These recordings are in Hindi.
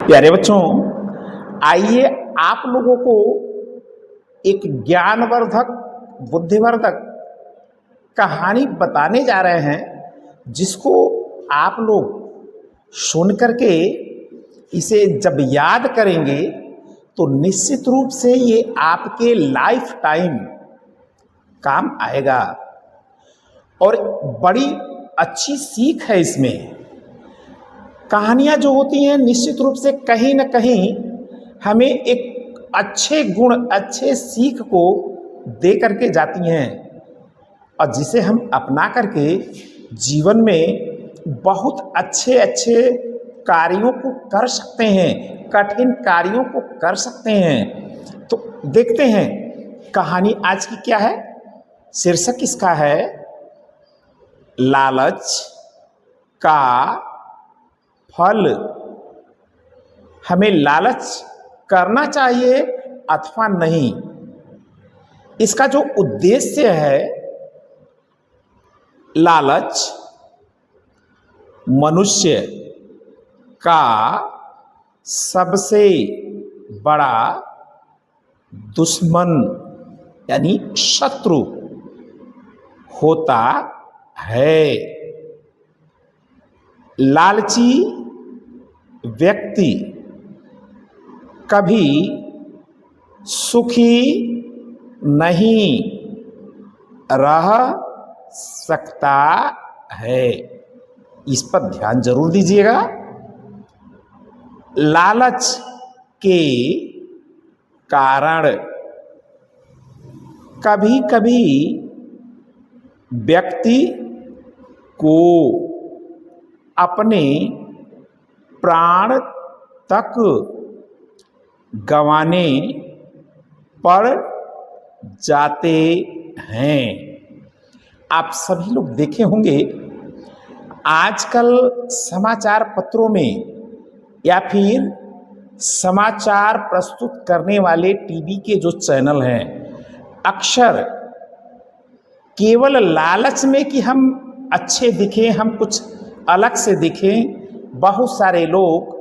प्यारे बच्चों, आइए आप लोगों को एक ज्ञानवर्धक, बुद्धिवर्धक कहानी बताने जा रहे हैं, जिसको आप लोग सुन करके इसे जब याद करेंगे तो निश्चित रूप से ये आपके लाइफ टाइम काम आएगा और बड़ी अच्छी सीख है इसमें। कहानियाँ जो होती हैं निश्चित रूप से कहीं न कहीं हमें एक अच्छे गुण, अच्छे सीख को दे करके जाती हैं और जिसे हम अपना करके जीवन में बहुत अच्छे अच्छे कार्यों को कर सकते हैं, कठिन कार्यों को कर सकते हैं। तो देखते हैं कहानी आज की क्या है। शीर्षक इसका है लालच का फल। हमें लालच करना चाहिए अथवा नहीं, इसका जो उद्देश्य है, लालच मनुष्य का सबसे बड़ा दुश्मन यानी शत्रु होता है। लालची व्यक्ति कभी सुखी नहीं रह सकता है। इस पर ध्यान जरूर दीजिएगा। लालच के कारण कभी कभी व्यक्ति को अपने प्राण तक गंवाने पड़ जाते हैं। आप सभी लोग देखे होंगे आजकल समाचार पत्रों में या फिर समाचार प्रस्तुत करने वाले टीवी के जो चैनल हैं, अक्सर केवल लालच में कि हम अच्छे दिखें, हम कुछ अलग से दिखें, बहुत सारे लोग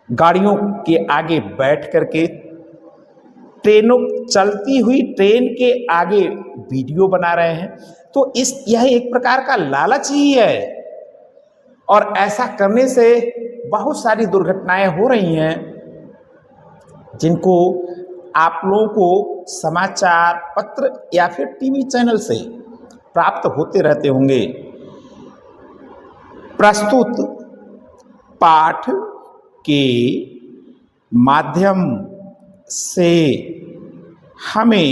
गाड़ियों के आगे बैठ करके, ट्रेनों, चलती हुई ट्रेन के आगे वीडियो बना रहे हैं। तो यह एक प्रकार का लालच ही है और ऐसा करने से बहुत सारी दुर्घटनाएं हो रही हैं, जिनको आप लोगों को समाचार पत्र या फिर टीवी चैनल से प्राप्त होते रहते होंगे। प्रस्तुत पाठ के माध्यम से हमें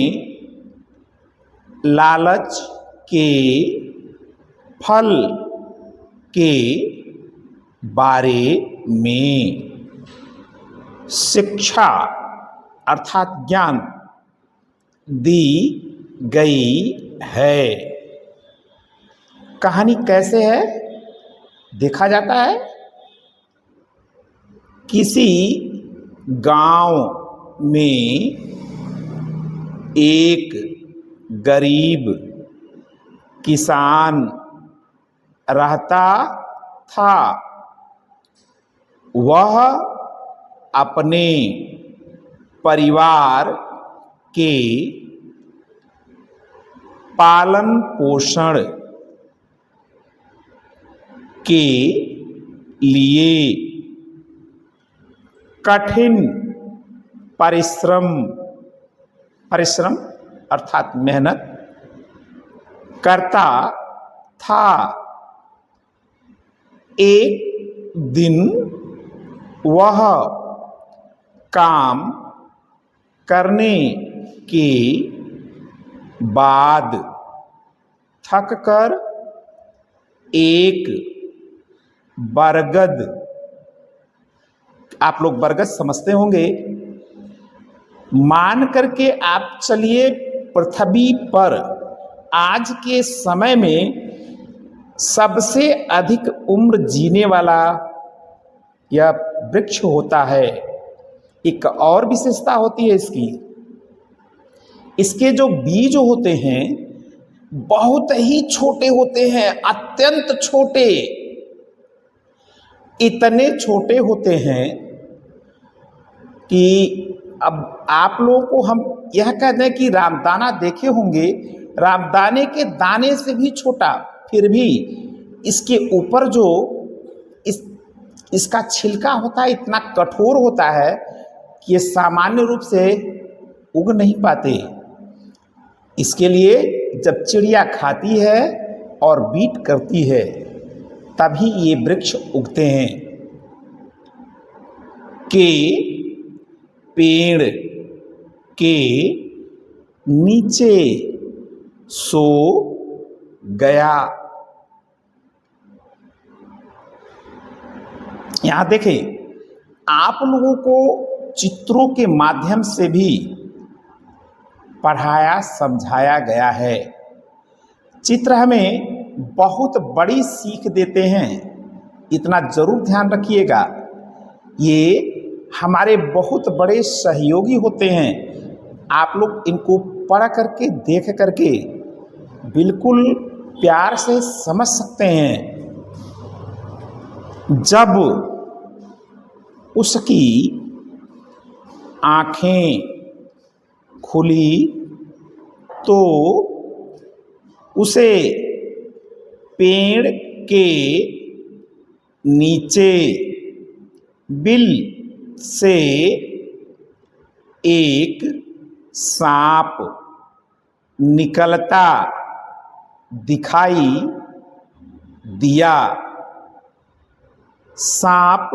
लालच के फल के बारे में शिक्षा अर्थात ज्ञान दी गई है। कहानी कैसे है देखा जाता है। किसी गांव में एक गरीब किसान रहता था। वह अपने परिवार के पालन पोषण के लिए कठिन परिश्रम अर्थात मेहनत करता था। एक दिन वह काम करने के बाद थककर एक बरगद, आप लोग बरगद समझते होंगे, मान करके आप चलिए पृथ्वी पर आज के समय में सबसे अधिक उम्र जीने वाला यह वृक्ष होता है। एक और विशेषता होती है इसके जो बीज होते हैं बहुत ही छोटे होते हैं, अत्यंत छोटे, इतने छोटे होते हैं कि अब आप लोगों को हम यह कहते हैं कि रामदाना देखे होंगे, रामदाने के दाने से भी छोटा, फिर भी इसके ऊपर जो इसका छिलका होता है इतना कठोर होता है कि ये सामान्य रूप से उग नहीं पाते। इसके लिए जब चिड़िया खाती है और बीट करती है तभी ये वृक्ष उगते हैं। के पेड़ के नीचे सो गया। यहां देखें, आप लोगों को चित्रों के माध्यम से भी पढ़ाया समझाया गया है। चित्र हमें बहुत बड़ी सीख देते हैं, इतना जरूर ध्यान रखिएगा। ये हमारे बहुत बड़े सहयोगी होते हैं। आप लोग इनको पढ़ करके देख करके बिल्कुल प्यार से समझ सकते हैं। जब उसकी आँखें खुली तो उसे पेड़ के नीचे बिल से एक सांप निकलता दिखाई दिया। सांप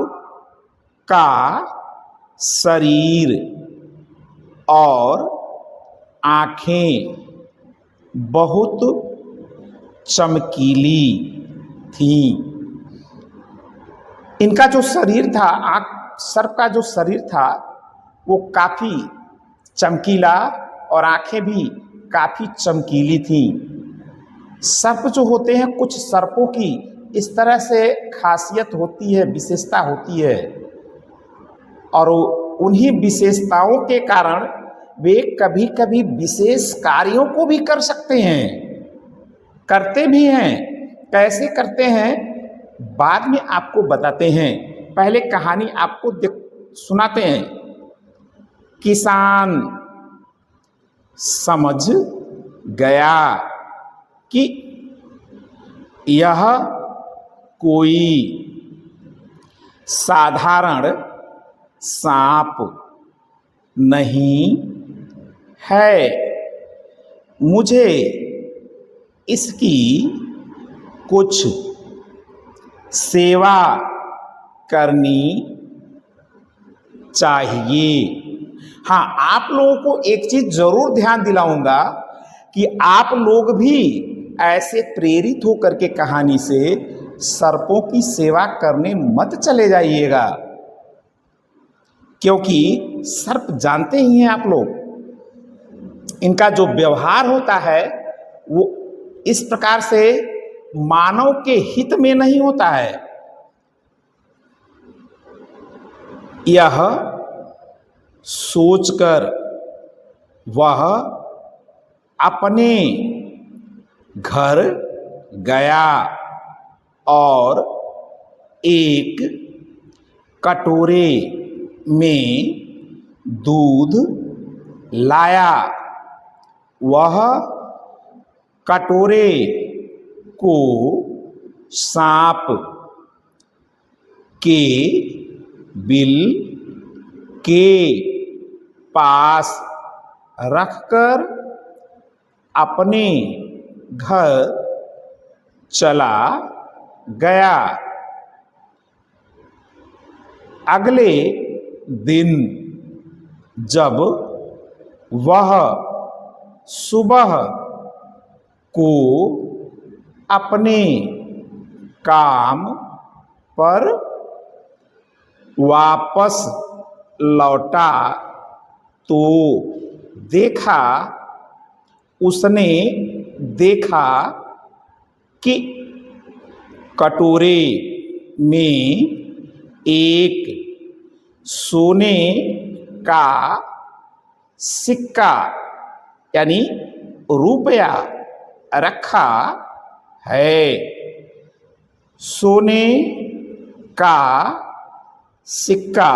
का शरीर और आँखें बहुत चमकीली थीं। इनका जो शरीर था, सर्प का जो शरीर था वो काफ़ी चमकीला और आँखें भी काफ़ी चमकीली थीं। सर्प जो होते हैं, कुछ सर्पों की इस तरह से खासियत होती है, विशेषता होती है, और उन्हीं विशेषताओं के कारण वे कभी कभी विशेष कार्यों को भी कर सकते हैं, करते भी हैं। कैसे करते हैं बाद में आपको बताते हैं, पहले कहानी आपको सुनाते हैं। किसान समझ गया कि यह कोई साधारण सांप नहीं है, मुझे इसकी कुछ सेवा करनी चाहिए। हाँ, आप लोगों को एक चीज जरूर ध्यान दिलाऊंगा कि आप लोग भी ऐसे प्रेरित होकर के कहानी से सर्पों की सेवा करने मत चले जाइएगा, क्योंकि सर्प जानते ही हैं आप लोग, इनका जो व्यवहार होता है वो इस प्रकार से मानव के हित में नहीं होता है। यह सोचकर वह अपने घर गया और एक कटोरे में दूध लाया। वह कटोरे को सांप के बिल के पास रखकर अपने घर चला गया। अगले दिन जब वह सुबह को अपने काम पर वापस लौटा तो उसने देखा कि कटोरे में एक सोने का सिक्का यानी रुपया रखा है। सोने का सिक्का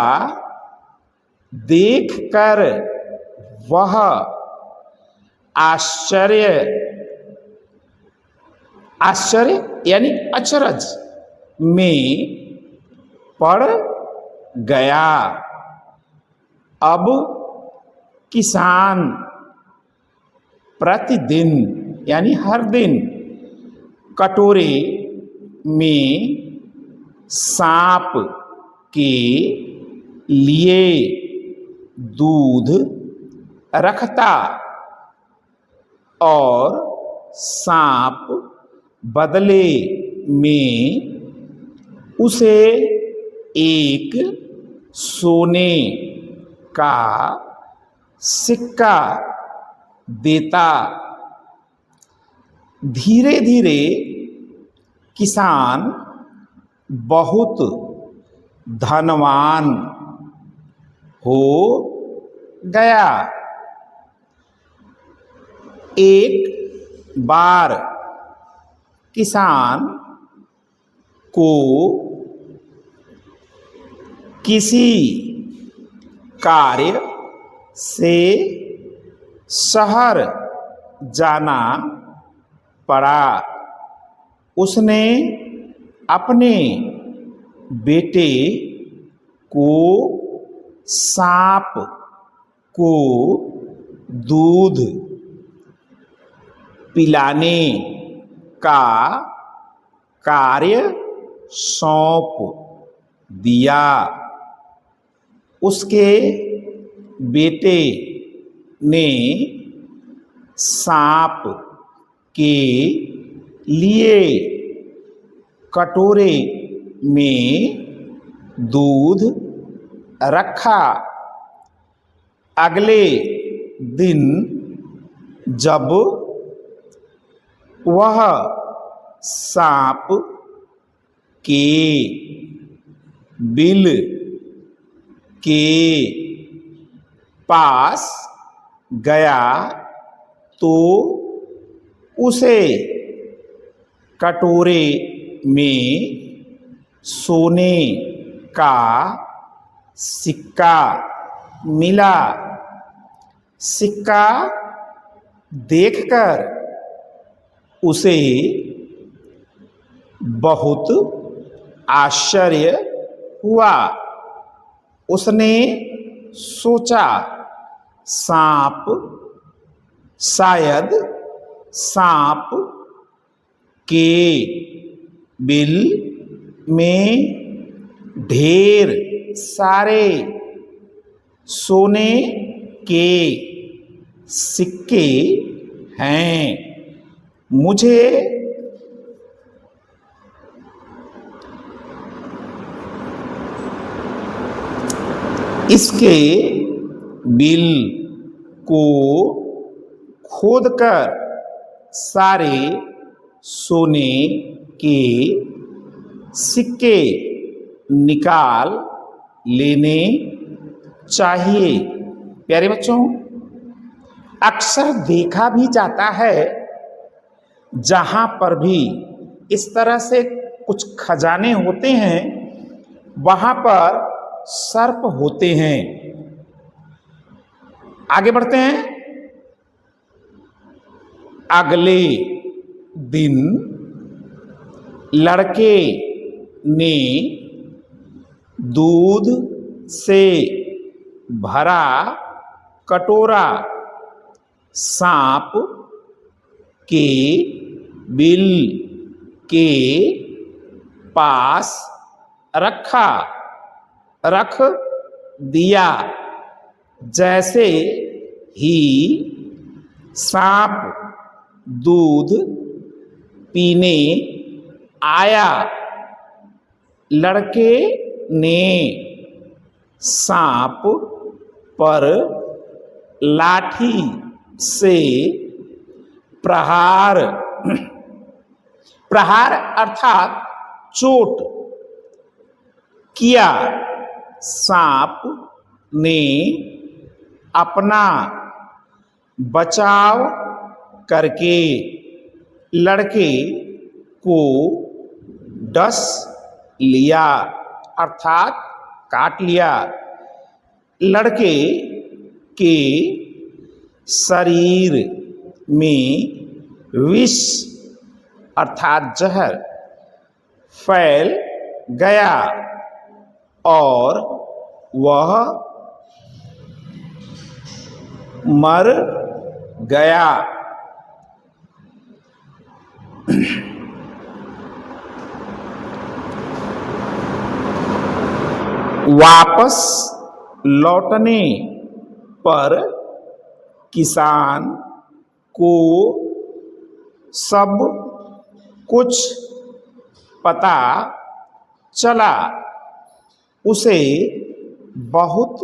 देखकर वह आश्चर्य यानी अचरज में पड़ गया। अब किसान प्रतिदिन यानी हर दिन कटोरे में सांप के लिए दूध रखता और सांप बदले में उसे एक सोने का सिक्का देता। धीरे धीरे किसान बहुत धनवान हो गया। एक बार किसान को किसी कार्य से शहर जाना पड़ा। उसने अपने बेटे को सांप को दूध पिलाने का कार्य सौंप दिया। उसके बेटे ने सांप के लिए कटोरे में दूध रखा। अगले दिन जब वह सांप के बिल के पास गया तो उसे कटोरे में सोने का सिक्का मिला। सिक्का देखकर उसे बहुत आश्चर्य हुआ। उसने सोचा शायद सांप के बिल में ढेर सारे सोने के सिक्के हैं। मुझे इसके बिल को खोदकर सारे सोने के सिक्के निकाल लेने चाहिए। प्यारे बच्चों, अक्सर देखा भी जाता है जहाँ पर भी इस तरह से कुछ खजाने होते हैं वहाँ पर सर्प होते हैं। आगे बढ़ते हैं। अगले दिन लड़के ने दूध से भरा कटोरा सांप के बिल के पास रख दिया। जैसे ही सांप दूध पीने आया, लड़के ने सांप पर लाठी से प्रहार अर्थात चोट किया। सांप ने अपना बचाव करके लड़के को डस लिया। अर्थात काट लिया। लड़के के शरीर में विष अर्थात जहर फैल गया और वह मर गया। वापस लौटने पर किसान को सब कुछ पता चला। उसे बहुत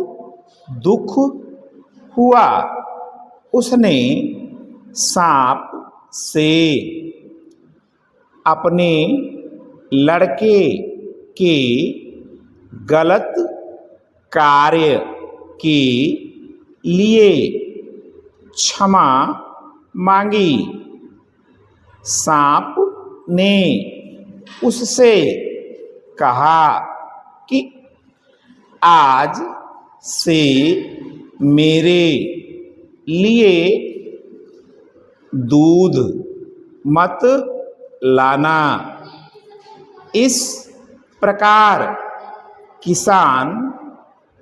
दुख हुआ। उसने सांप से अपने लड़के के गलत कार्य के लिए क्षमा मांगी। सांप ने उससे कहा कि आज से मेरे लिए दूध मत लाना। इस प्रकार किसान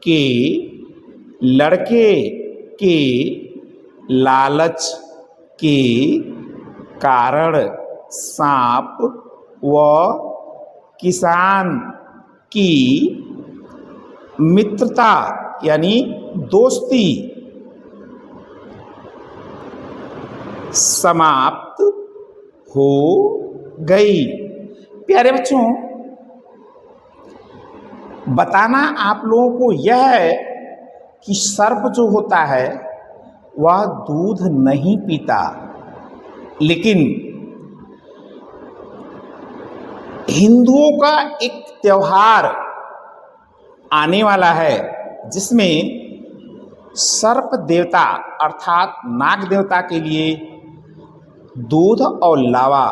के लड़के के लालच के कारण सांप व किसान की मित्रता यानी दोस्ती समाप्त हो गई। प्यारे बच्चों, बताना आप लोगों को यह है कि सर्प जो होता है वह दूध नहीं पीता, लेकिन हिंदुओं का एक त्योहार आने वाला है जिसमें सर्प देवता अर्थात नाग देवता के लिए दूध और लावा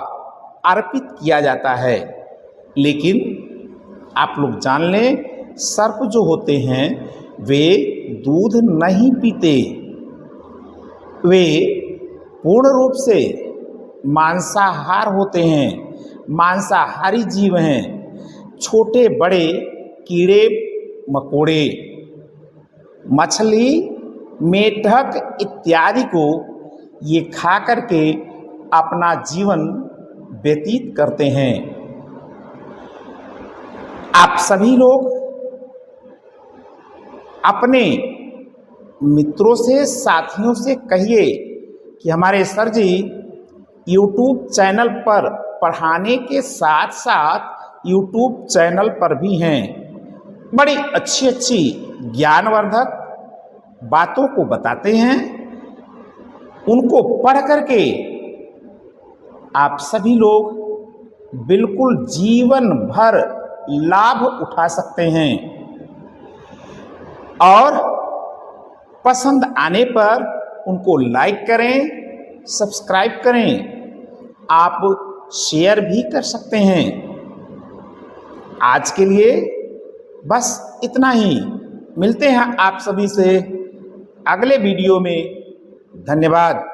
अर्पित किया जाता है। लेकिन आप लोग जान लें, सर्प जो होते हैं वे दूध नहीं पीते। वे पूर्ण रूप से मांसाहार होते हैं, मांसाहारी जीव हैं। छोटे बड़े कीड़े मकोड़े, मछली, मेढक इत्यादि को ये खा करके अपना जीवन व्यतीत करते हैं। आप सभी लोग अपने मित्रों से, साथियों से कहिए कि हमारे सर जी YouTube चैनल पर पढ़ाने के साथ साथ YouTube चैनल पर भी हैं। बड़ी अच्छी अच्छी ज्ञानवर्धक बातों को बताते हैं। उनको पढ़ करके आप सभी लोग बिल्कुल जीवन भर लाभ उठा सकते हैं। और पसंद आने पर उनको लाइक करें, सब्सक्राइब करें। आप शेयर भी कर सकते हैं। आज के लिए बस इतना ही। मिलते हैं आप सभी से अगले वीडियो में। धन्यवाद।